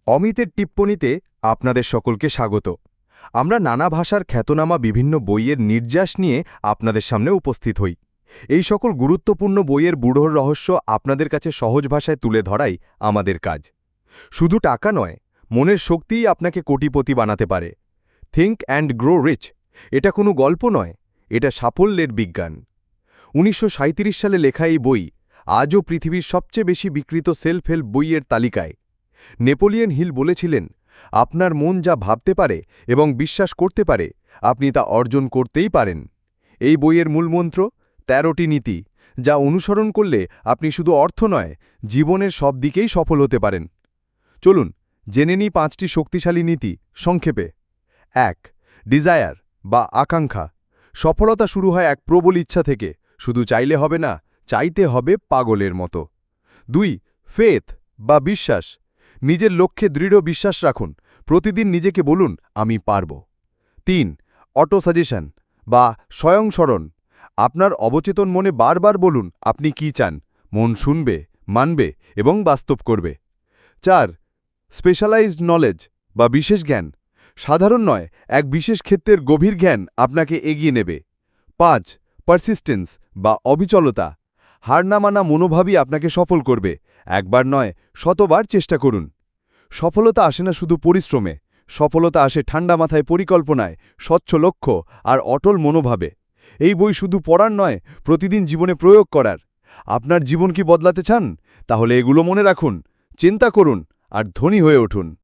অমিতের টিপ্পণীতে আপনাদের সকলকে স্বাগত। আমরা নানা ভাষার খ্যাতনামা বিভিন্ন বইয়ের নির্যাস নিয়ে আপনাদের সামনে উপস্থিত হই। এই সকল গুরুত্বপূর্ণ বইয়ের গূঢ় রহস্য আপনাদের কাছে সহজ ভাষায় তুলে ধরাই আমাদের কাজ। শুধু টাকা নয়, মনের শক্তিই আপনাকে কোটিপতি বানাতে পারে। থিঙ্ক অ্যান্ড গ্রো রিচ এটা কোনো গল্প নয়, এটা সাফল্যের বিজ্ঞান। ১৯৩৭ সালে লেখা এই বই আজও পৃথিবীর সবচেয়ে বেশি বিক্রিত সেলফ হেল্প বইয়ের তালিকায়। নেপোলিয়ন হিল বলেছিলেন, আপনার মন যা ভাবতে পারে এবং বিশ্বাস করতে পারে আপনি তা অর্জন করতেই পারেন। এই বইয়ের মূলমন্ত্র ১৩টি নীতি, যা অনুসরণ করলে আপনি শুধু অর্থ নয়, জীবনের সব দিকেই সফল হতে পারেন। চলুন জেনে নিই ৫টি শক্তিশালী নীতি সংক্ষেপে। ১. ডিজায়ার বা আকাঙ্ক্ষা। সফলতা শুরু হয় এক প্রবল ইচ্ছা থেকে, শুধু চাইলে হবে না, চাইতে হবে পাগলের মতো। ২. ফেথ বা বিশ্বাস। নিজের লক্ষ্যে দৃঢ় বিশ্বাস রাখুন, প্রতিদিন নিজেকে বলুন আমি পারব। ৩. অটো সাজেশন বা স্বয়ংস্মরণ। আপনার অবচেতন মনে বারবার বলুন আপনি কি চান, মন শুনবে, মানবে এবং বাস্তব করবে। ৪. স্পেশালাইজড নলেজ বা বিশেষ জ্ঞান। সাধারণ নয়, এক বিশেষ ক্ষেত্রের গভীর জ্ঞান আপনাকে এগিয়ে নেবে। ৫. পারসিস্টেন্স বা অবিচলতা। হার না মানা মনোভাবই আপনাকে সফল করবে। একবার নয়, শতবার চেষ্টা করুন। সফলতা আসে না শুধু পরিশ্রমে, সফলতা আসে ঠান্ডা মাথায় পরিকল্পনায়, স্বচ্ছ লক্ষ্য আর অটল মনোভাবে। এই বই শুধু পড়ার নয়, প্রতিদিন জীবনে প্রয়োগ করার। আপনার জীবন কি বদলাতে চান? তাহলে এগুলো মনে রাখুন, চিন্তা করুন আর ধনী হয়ে উঠুন।